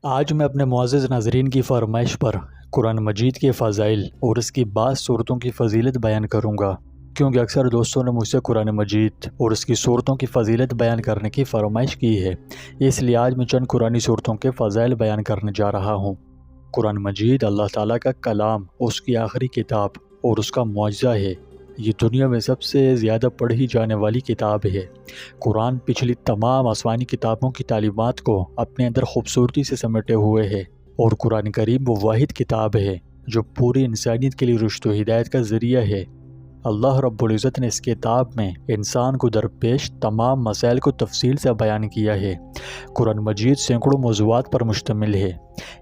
آج میں اپنے معزز ناظرین کی فرمائش پر قرآن مجید کے فضائل اور اس کی بعض صورتوں کی فضیلت بیان کروں گا، کیونکہ اکثر دوستوں نے مجھ سے قرآن مجید اور اس کی صورتوں کی فضیلت بیان کرنے کی فرمائش کی ہے۔ اس لیے آج میں چند قرآنی صورتوں کے فضائل بیان کرنے جا رہا ہوں۔ قرآن مجید اللہ تعالیٰ کا کلام، اس کی آخری کتاب اور اس کا معجزہ ہے۔ یہ دنیا میں سب سے زیادہ پڑھی جانے والی کتاب ہے۔ قرآن پچھلی تمام آسمانی کتابوں کی تعلیمات کو اپنے اندر خوبصورتی سے سمیٹے ہوئے ہے، اور قرآن کریم وہ واحد کتاب ہے جو پوری انسانیت کے لیے رشد و ہدایت کا ذریعہ ہے۔ اللہ رب العزت نے اس کتاب میں انسان کو درپیش تمام مسائل کو تفصیل سے بیان کیا ہے۔ قرآن مجید سینکڑوں موضوعات پر مشتمل ہے۔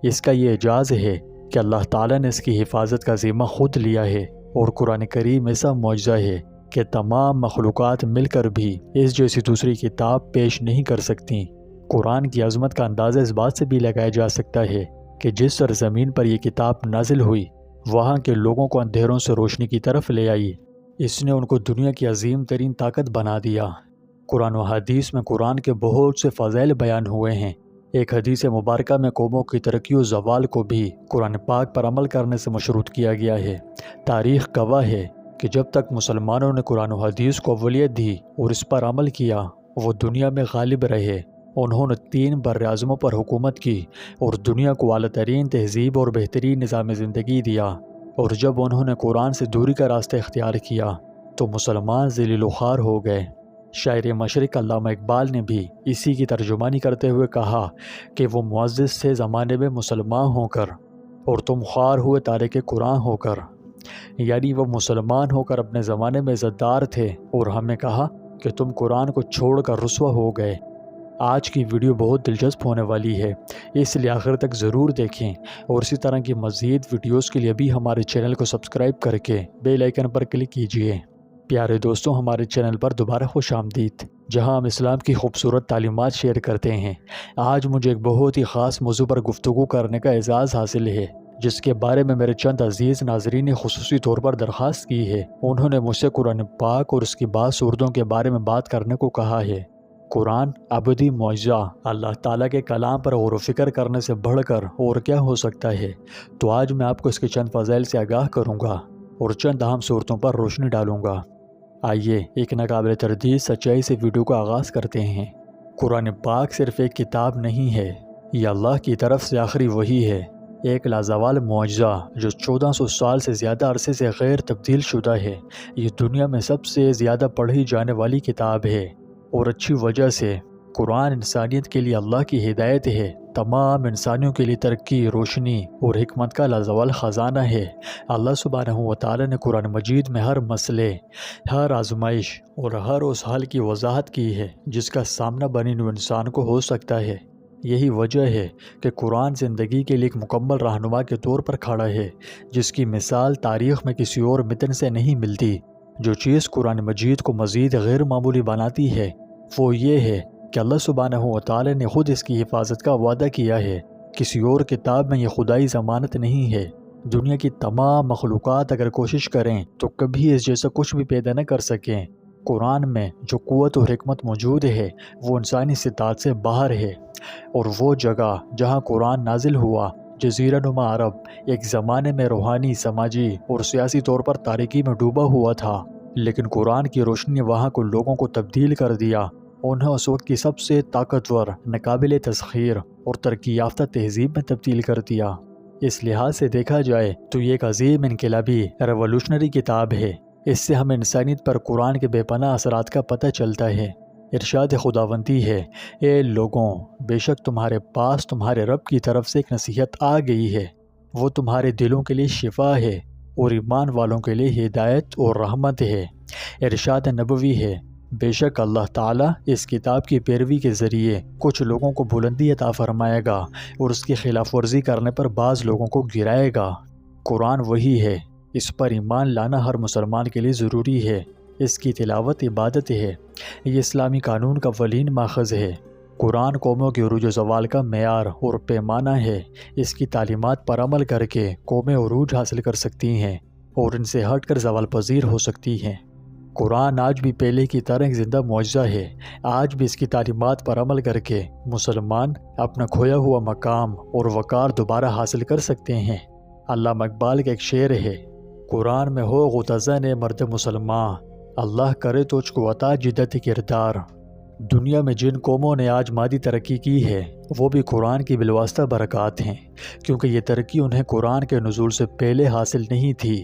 اس کا یہ اعجاز ہے کہ اللہ تعالیٰ نے اس کی حفاظت کا ذمہ خود لیا ہے، اور قرآن کریم ایسا معجزہ ہے کہ تمام مخلوقات مل کر بھی اس جیسی دوسری کتاب پیش نہیں کر سکتی۔ قرآن کی عظمت کا اندازہ اس بات سے بھی لگایا جا سکتا ہے کہ جس سرزمین پر یہ کتاب نازل ہوئی، وہاں کے لوگوں کو اندھیروں سے روشنی کی طرف لے آئی۔ اس نے ان کو دنیا کی عظیم ترین طاقت بنا دیا۔ قرآن و حدیث میں قرآن کے بہت سے فضائل بیان ہوئے ہیں۔ ایک حدیث مبارکہ میں قوموں کی ترقی و زوال کو بھی قرآن پاک پر عمل کرنے سے مشروط کیا گیا ہے۔ تاریخ گواہ ہے کہ جب تک مسلمانوں نے قرآن و حدیث کو اولویت دی اور اس پر عمل کیا، وہ دنیا میں غالب رہے۔ انہوں نے 3 براعظموں پر حکومت کی اور دنیا کو اعلیٰ ترین تہذیب اور بہترین نظام زندگی دیا۔ اور جب انہوں نے قرآن سے دوری کا راستہ اختیار کیا تو مسلمان ذلیل و خوار ہو گئے۔ شاعر مشرق علامہ اقبال نے بھی اسی کی ترجمانی کرتے ہوئے کہا کہ وہ معزز سے زمانے میں مسلمان ہو کر، اور تم خوار ہوئے تارک قرآن ہو کر۔ یعنی وہ مسلمان ہو کر اپنے زمانے میں عزت دار تھے، اور ہمیں کہا کہ تم قرآن کو چھوڑ کر رسوا ہو گئے۔ آج کی ویڈیو بہت دلچسپ ہونے والی ہے، اس لیے آخر تک ضرور دیکھیں، اور اسی طرح کی مزید ویڈیوز کے لیے بھی ہمارے چینل کو سبسکرائب کر کے بیل آئیکن پر کلک کیجیے۔ پیارے دوستوں، ہمارے چینل پر دوبارہ خوش آمدید، جہاں ہم اسلام کی خوبصورت تعلیمات شیئر کرتے ہیں۔ آج مجھے ایک بہت ہی خاص موضوع پر گفتگو کرنے کا اعزاز حاصل ہے، جس کے بارے میں میرے چند عزیز ناظرین نے خصوصی طور پر درخواست کی ہے۔ انہوں نے مجھ سے قرآن پاک اور اس کی بعض صورتوں کے بارے میں بات کرنے کو کہا ہے۔ قرآن ابدی معجزہ، اللہ تعالیٰ کے کلام پر غور و فکر کرنے سے بڑھ کر اور کیا ہو سکتا ہے؟ تو آج میں آپ کو اس کے چند فضائل سے آگاہ کروں گا اور چند اہم صورتوں پر روشنی ڈالوں گا۔ آئیے ایک ناقابل تردید سچائی سے ویڈیو کا آغاز کرتے ہیں۔ قرآن پاک صرف ایک کتاب نہیں ہے، یہ اللہ کی طرف سے آخری وحی ہے، ایک لازوال معجزہ جو 1400 سال سے زیادہ عرصے سے غیر تبدیل شدہ ہے۔ یہ دنیا میں سب سے زیادہ پڑھی جانے والی کتاب ہے، اور اچھی وجہ سے۔ قرآن انسانیت کے لیے اللہ کی ہدایت ہے، تمام انسانیوں کے لیے ترقی، روشنی اور حکمت کا لازوال خزانہ ہے۔ اللہ سبحانہ و تعالیٰ نے قرآن مجید میں ہر مسئلے، ہر آزمائش اور ہر اس حال کی وضاحت کی ہے جس کا سامنا بنی نوع انسان کو ہو سکتا ہے۔ یہی وجہ ہے کہ قرآن زندگی کے لیے ایک مکمل رہنما کے طور پر کھڑا ہے، جس کی مثال تاریخ میں کسی اور متن سے نہیں ملتی۔ جو چیز قرآن مجید کو مزید غیر معمولی بناتی ہے وہ یہ ہے کہ اللہ سبحانہ و تعالیٰ نے خود اس کی حفاظت کا وعدہ کیا ہے۔ کسی اور کتاب میں یہ خدائی ضمانت نہیں ہے۔ دنیا کی تمام مخلوقات اگر کوشش کریں تو کبھی اس جیسا کچھ بھی پیدا نہ کر سکیں۔ قرآن میں جو قوت و حکمت موجود ہے وہ انسانی استطاعت سے باہر ہے، اور وہ جگہ جہاں قرآن نازل ہوا، جزیرہ نما عرب، ایک زمانے میں روحانی، سماجی اور سیاسی طور پر تاریکی میں ڈوبا ہوا تھا، لیکن قرآن کی روشنی نے وہاں کو لوگوں کو تبدیل کر دیا۔ انہیں اس وقت کی سب سے طاقتور، ناقابل تسخیر اور ترقی یافتہ تہذیب میں تبدیل کر دیا۔ اس لحاظ سے دیکھا جائے تو یہ ایک عظیم انقلابی ریولوشنری کتاب ہے۔ اس سے ہمیں انسانیت پر قرآن کے بے پناہ اثرات کا پتہ چلتا ہے۔ ارشاد خداوندی ہے، اے لوگوں، بے شک تمہارے پاس تمہارے رب کی طرف سے ایک نصیحت آ گئی ہے، وہ تمہارے دلوں کے لیے شفا ہے اور ایمان والوں کے لیے ہدایت اور رحمت ہے۔ ارشاد نبوی ہے، بے شک اللہ تعالیٰ اس کتاب کی پیروی کے ذریعے کچھ لوگوں کو بلندی عطا فرمائے گا اور اس کی خلاف ورزی کرنے پر بعض لوگوں کو گرائے گا۔ قرآن وہی ہے، اس پر ایمان لانا ہر مسلمان کے لیے ضروری ہے۔ اس کی تلاوت عبادت ہے، یہ اسلامی قانون کا اولین ماخذ ہے۔ قرآن قوموں کے عروج و زوال کا معیار اور پیمانہ ہے۔ اس کی تعلیمات پر عمل کر کے قومیں عروج حاصل کر سکتی ہیں اور ان سے ہٹ کر زوال پذیر ہو سکتی ہیں۔ قرآن آج بھی پہلے کی طرح ایک زندہ معجزہ ہے۔ آج بھی اس کی تعلیمات پر عمل کر کے مسلمان اپنا کھویا ہوا مقام اور وقار دوبارہ حاصل کر سکتے ہیں۔ علامہ اقبال کا ایک شعر ہے، قرآن میں ہو غتزن مرد مسلمان، اللہ کرے تجھ کو عطا جدت کردار۔ دنیا میں جن قوموں نے آج مادی ترقی کی ہے وہ بھی قرآن کی بالواسطہ برکات ہیں، کیونکہ یہ ترقی انہیں قرآن کے نزول سے پہلے حاصل نہیں تھی۔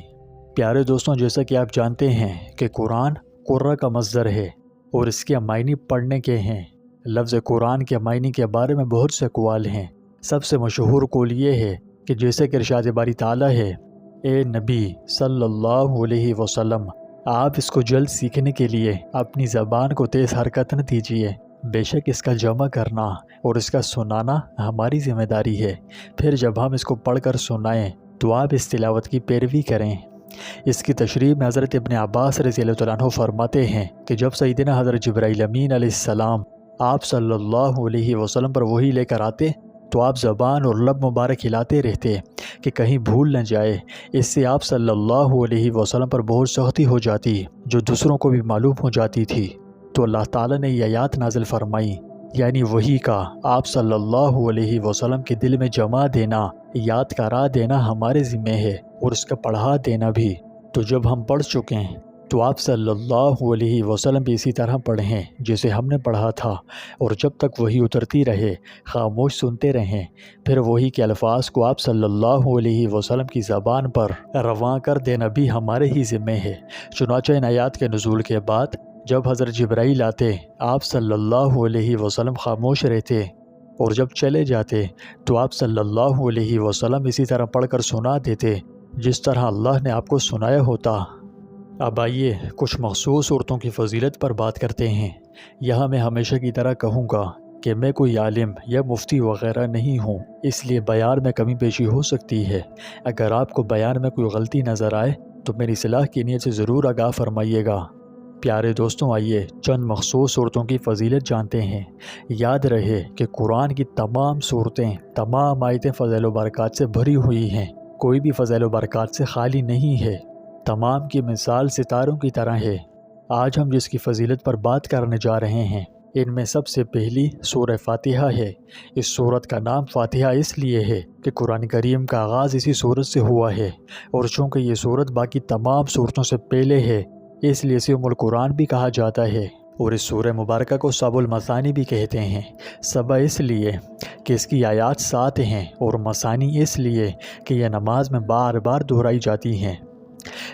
پیارے دوستوں، جیسا کہ آپ جانتے ہیں کہ قرآن قرہ کا مصدر ہے اور اس کے معنی پڑھنے کے ہیں۔ لفظ قرآن کے معنی کے بارے میں بہت سے اقوال ہیں۔ سب سے مشہور قول یہ ہے کہ جیسے کہ ارشاد باری تعالیٰ ہے، اے نبی صلی اللہ علیہ وسلم، آپ اس کو جلد سیکھنے کے لیے اپنی زبان کو تیز حرکت نہ دیجیے، بے شک اس کا جمع کرنا اور اس کا سنانا ہماری ذمہ داری ہے۔ پھر جب ہم اس کو پڑھ کر سنائیں تو آپ اس تلاوت کی پیروی کریں۔ اس کی تشریح میں حضرت ابن عباس رضی اللہ عنہ فرماتے ہیں کہ جب سیدنا حضرت جبرائیل امین علیہ السلام آپ صلی اللہ علیہ وسلم پر وحی لے کر آتے تو آپ زبان اور لب مبارک ہلاتے رہتے کہ کہیں بھول نہ جائے۔ اس سے آپ صلی اللہ علیہ وسلم پر بہت سختی ہو جاتی جو دوسروں کو بھی معلوم ہو جاتی تھی۔ تو اللہ تعالیٰ نے یہ آیات نازل فرمائی، یعنی وحی کا آپ صلی اللہ علیہ وسلم کے دل میں جما دینا، یاد کرا دینا ہمارے ذمہ ہے اور اس کا پڑھا دینا بھی۔ تو جب ہم پڑھ چکے ہیں تو آپ صلی اللہ علیہ وسلم بھی اسی طرح پڑھیں جیسے ہم نے پڑھا تھا، اور جب تک وحی اترتی رہے خاموش سنتے رہیں۔ پھر وحی کے الفاظ کو آپ صلی اللہ علیہ وسلم کی زبان پر رواں کر دینا بھی ہمارے ہی ذمہ ہے۔ چنانچہ ان آیات کے نزول کے بعد جب حضرت جبرائیل آتے آپ صلی اللہ علیہ وسلم خاموش رہتے، اور جب چلے جاتے تو آپ صلی اللہ علیہ وسلم اسی طرح پڑھ کر سنا دیتے جس طرح اللہ نے آپ کو سنایا ہوتا۔ اب آئیے کچھ مخصوص صورتوں کی فضیلت پر بات کرتے ہیں۔ یہاں میں ہمیشہ کی طرح کہوں گا کہ میں کوئی عالم یا مفتی وغیرہ نہیں ہوں، اس لیے بیان میں کمی بیشی ہو سکتی ہے۔ اگر آپ کو بیان میں کوئی غلطی نظر آئے تو میری اصلاح کی نیت سے ضرور آگاہ فرمائیے گا۔ پیارے دوستوں، آئیے چند مخصوص صورتوں کی فضیلت جانتے ہیں۔ یاد رہے کہ قرآن کی تمام صورتیں، تمام آیتیں فضائل و برکات سے بھری ہوئی ہیں، کوئی بھی فضائل و برکات سے خالی نہیں ہے۔ تمام کی مثال ستاروں کی طرح ہے۔ آج ہم جس کی فضیلت پر بات کرنے جا رہے ہیں ان میں سب سے پہلی سورہ فاتحہ ہے۔ اس سورت کا نام فاتحہ اس لیے ہے کہ قرآن کریم کا آغاز اسی سورت سے ہوا ہے، اور چونکہ یہ سورت باقی تمام سورتوں سے پہلے ہے اس لیے اسے ام القرآن بھی کہا جاتا ہے، اور اس سورہ مبارکہ کو سبع المثانی بھی کہتے ہیں۔ سبع اس لیے کہ اس کی آیات 7 ہیں، اور مثانی اس لیے کہ یہ نماز میں بار بار دہرائی جاتی ہیں،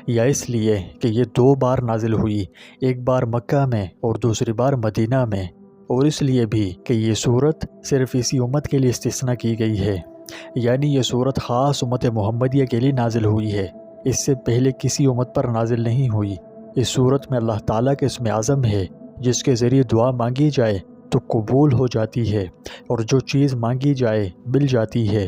یا اس لیے کہ یہ 2 بار نازل ہوئی، ایک بار مکہ میں اور دوسری بار مدینہ میں، اور اس لیے بھی کہ یہ سورت صرف اسی امت کے لیے استثناء کی گئی ہے، یعنی یہ سورت خاص امت محمدیہ کے لیے نازل ہوئی ہے، اس سے پہلے کسی امت پر نازل نہیں ہوئی۔ اس سورت میں اللہ تعالیٰ کے اسم اعظم ہے جس کے ذریعے دعا مانگی جائے تو قبول ہو جاتی ہے، اور جو چیز مانگی جائے مل جاتی ہے۔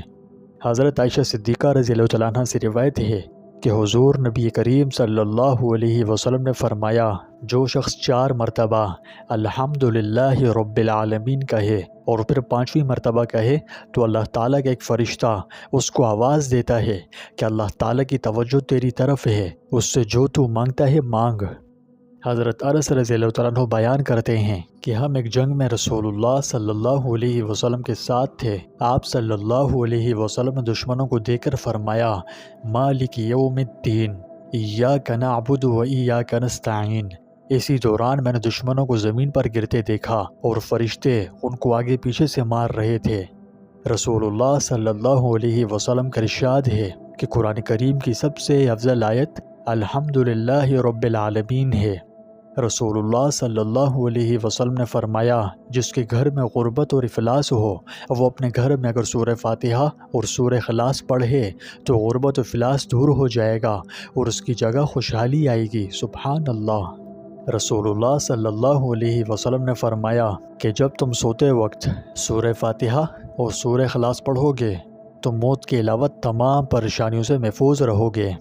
حضرت عائشہ صدیقہ رضی اللہ عنہا سے روایت ہے کہ حضور نبی کریم صلی اللہ علیہ وسلم نے فرمایا، جو شخص 4 مرتبہ الحمدللہ رب العالمین کہے اور پھر 5ویں مرتبہ کہے تو اللہ تعالیٰ کا ایک فرشتہ اس کو آواز دیتا ہے کہ اللہ تعالیٰ کی توجہ تیری طرف ہے، اس سے جو تو مانگتا ہے مانگ۔ حضرت انس رضی اللہ عنہ بیان کرتے ہیں کہ ہم ایک جنگ میں رسول اللہ صلی اللہ علیہ وسلم کے ساتھ تھے۔ آپ صلی اللہ علیہ وسلم نے دشمنوں کو دیکھ کر فرمایا، مالک یوم الدین، ایاک نعبد و ایاک نستعین۔ اسی دوران میں نے دشمنوں کو زمین پر گرتے دیکھا اور فرشتے ان کو آگے پیچھے سے مار رہے تھے۔ رسول اللہ صلی اللہ علیہ وسلم کا ارشاد ہے کہ قرآن کریم کی سب سے افضل آیت الحمدللہ رب العالمین ہے۔ رسول اللہ صلی اللہ علیہ وسلم نے فرمایا، جس کے گھر میں غربت اور افلاس ہو وہ اپنے گھر میں اگر سورہ فاتحہ اور سورہ اخلاص پڑھے تو غربت و افلاس دور ہو جائے گا اور اس کی جگہ خوشحالی آئے گی۔ سبحان اللہ۔ رسول اللہ صلی اللہ علیہ وسلم نے فرمایا کہ جب تم سوتے وقت سورہ فاتحہ اور سورہ اخلاص پڑھو گے تو موت کے علاوہ تمام پریشانیوں سے محفوظ رہو گے۔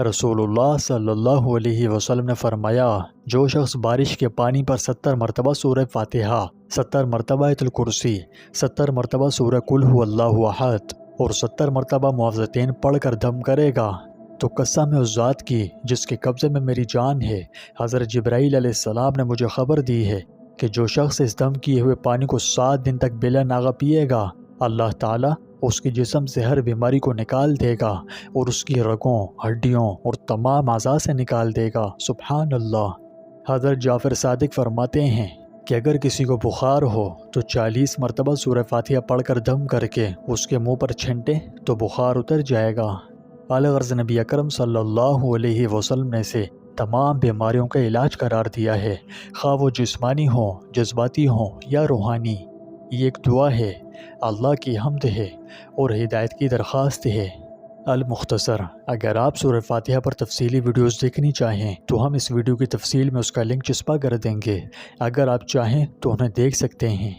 رسول اللہ صلی اللہ علیہ وسلم نے فرمایا، جو شخص بارش کے پانی پر 70 مرتبہ سورہ فاتحہ، 70 مرتبہ آیت الکرسی، 70 مرتبہ سورہ قل هو اللہ احد اور 70 مرتبہ معوذتین پڑھ کر دم کرے گا تو قسم ہے اس ذات کی جس کے قبضے میں میری جان ہے، حضرت جبرائیل علیہ السلام نے مجھے خبر دی ہے کہ جو شخص اس دم کیے ہوئے پانی کو 7 دن تک بلا ناغہ پیے گا، اللہ تعالیٰ اس کے جسم سے ہر بیماری کو نکال دے گا اور اس کی رگوں، ہڈیوں اور تمام اعضاء سے نکال دے گا۔ سبحان اللہ۔ حضرت جعفر صادق فرماتے ہیں کہ اگر کسی کو بخار ہو تو 40 مرتبہ سورہ فاتحہ پڑھ کر دم کر کے اس کے منہ پر چھینٹے تو بخار اتر جائے گا۔ الغرض نبی اکرم صلی اللہ علیہ وسلم نے اسے تمام بیماریوں کا علاج قرار دیا ہے، خواہ وہ جسمانی ہوں، جذباتی ہوں یا روحانی۔ یہ ایک دعا ہے، اللہ کی حمد ہے اور ہدایت کی درخواست ہے۔ المختصر، اگر آپ سورہ فاتحہ پر تفصیلی ویڈیوز دیکھنی چاہیں تو ہم اس ویڈیو کی تفصیل میں اس کا لنک چسپاں کر دیں گے، اگر آپ چاہیں تو انہیں دیکھ سکتے ہیں۔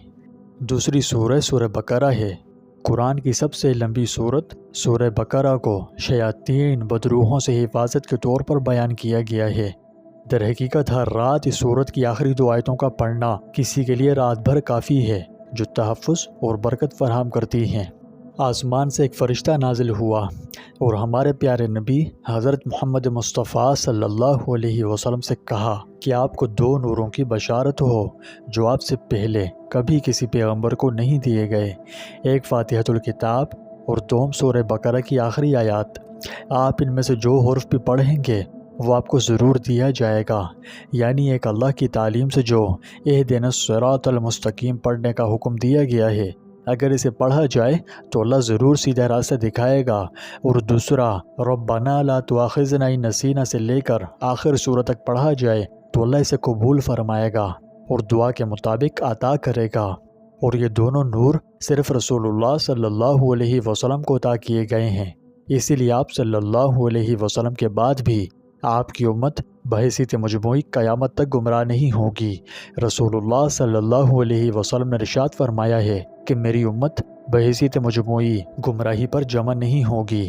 دوسری سورہ بقرہ ہے۔ قرآن کی سب سے لمبی سورت سورہ بقرہ کو شیاطین، بدروحوں سے حفاظت کے طور پر بیان کیا گیا ہے۔ در حقیقت ہر رات اس سورت کی آخری 2 آیتوں کا پڑھنا کسی کے لیے رات بھر کافی ہے، جو تحفظ اور برکت فراہم کرتی ہیں۔ آسمان سے ایک فرشتہ نازل ہوا اور ہمارے پیارے نبی حضرت محمد مصطفیٰ صلی اللہ علیہ وسلم سے کہا کہ آپ کو 2 نوروں کی بشارت ہو جو آپ سے پہلے کبھی کسی پیغمبر کو نہیں دیے گئے، ایک فاتحۃ الکتاب اور دوم سورہ بقرہ کی آخری آیات۔ آپ ان میں سے جو حرف بھی پڑھیں گے وہ آپ کو ضرور دیا جائے گا، یعنی ایک اللہ کی تعلیم سے جو اہدنا الصراط المستقیم پڑھنے کا حکم دیا گیا ہے، اگر اسے پڑھا جائے تو اللہ ضرور سیدھا راستہ دکھائے گا، اور دوسرا ربنا لا تؤاخذنا ان نسینا سے لے کر آخر سورہ تک پڑھا جائے تو اللہ اسے قبول فرمائے گا اور دعا کے مطابق عطا کرے گا۔ اور یہ دونوں نور صرف رسول اللہ صلی اللہ علیہ وسلم کو عطا کیے گئے ہیں، اسی لیے آپ صلی اللہ علیہ وسلم کے بعد بھی آپ کی امت بحیثیت مجموعی قیامت تک گمراہ نہیں ہوگی۔ رسول اللہ صلی اللہ علیہ وسلم نے ارشاد فرمایا ہے کہ میری امت بحیثیت مجموعی گمراہی پر جمع نہیں ہوگی۔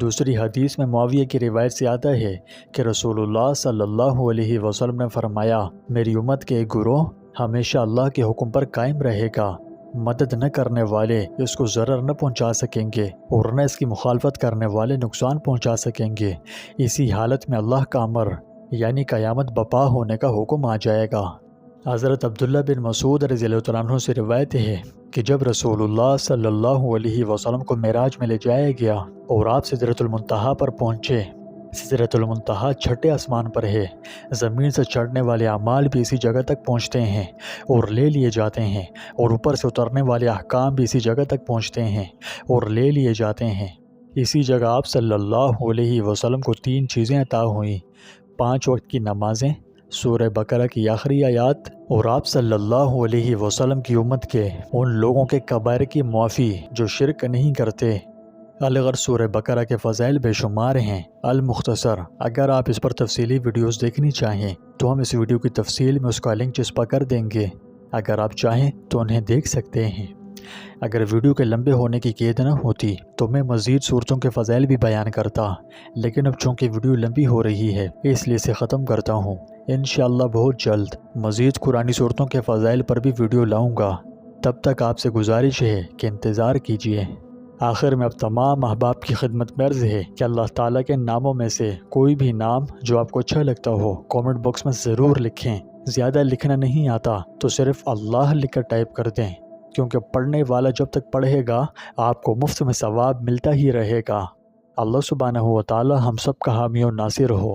دوسری حدیث میں معاویہ کی روایت سے آتا ہے کہ رسول اللہ صلی اللہ علیہ وسلم نے فرمایا، میری امت کے ایک گروہ ہمیشہ اللہ کے حکم پر قائم رہے گا، مدد نہ کرنے والے اس کو ضرر نہ پہنچا سکیں گے اور نہ اس کی مخالفت کرنے والے نقصان پہنچا سکیں گے۔ اسی حالت میں اللہ کا امر یعنی قیامت بپا ہونے کا حکم آ جائے گا۔ حضرت عبداللہ بن مسعود رضی اللہ عنہ سے روایت ہے کہ جب رسول اللہ صلی اللہ علیہ وسلم کو معراج میں لے جایا گیا اور آپ سدرۃ المنتہا پر پہنچے، سدرۃ المنتہا چھٹے آسمان پر ہے، زمین سے چڑھنے والے اعمال بھی اسی جگہ تک پہنچتے ہیں اور لے لیے جاتے ہیں، اور اوپر سے اترنے والے احکام بھی اسی جگہ تک پہنچتے ہیں اور لے لیے جاتے ہیں۔ اسی جگہ آپ صلی اللہ علیہ وسلم کو 3 چیزیں عطا ہوئیں: 5 وقت کی نمازیں، سورہ بقرہ کی آخری آیات، اور آپ صلی اللہ علیہ وسلم کی امت کے ان لوگوں کے کبائر کی معافی جو شرک نہیں کرتے۔ الغرض سورہ بقرہ کے فضائل بے شمار ہیں۔ المختصر، اگر آپ اس پر تفصیلی ویڈیوز دیکھنی چاہیں تو ہم اس ویڈیو کی تفصیل میں اس کا لنک چسپاں کر دیں گے، اگر آپ چاہیں تو انہیں دیکھ سکتے ہیں۔ اگر ویڈیو کے لمبے ہونے کی قید نہ ہوتی تو میں مزید صورتوں کے فضائل بھی بیان کرتا، لیکن اب چونکہ ویڈیو لمبی ہو رہی ہے اس لیے اسے ختم کرتا ہوں۔ انشاءاللہ بہت جلد مزید قرآنی صورتوں کے فضائل پر بھی ویڈیو لاؤں گا، تب تک آپ سے گزارش ہے کہ انتظار کیجیے۔ آخر میں اب تمام احباب کی خدمت میں عرض ہے کہ اللہ تعالیٰ کے ناموں میں سے کوئی بھی نام جو آپ کو اچھا لگتا ہو کامنٹ باکس میں ضرور لکھیں۔ زیادہ لکھنا نہیں آتا تو صرف اللہ لکھ کر ٹائپ کر دیں، کیونکہ پڑھنے والا جب تک پڑھے گا آپ کو مفت میں ثواب ملتا ہی رہے گا۔ اللہ سبحانہ و تعالی ہم سب کا حامی و ناصر ہو۔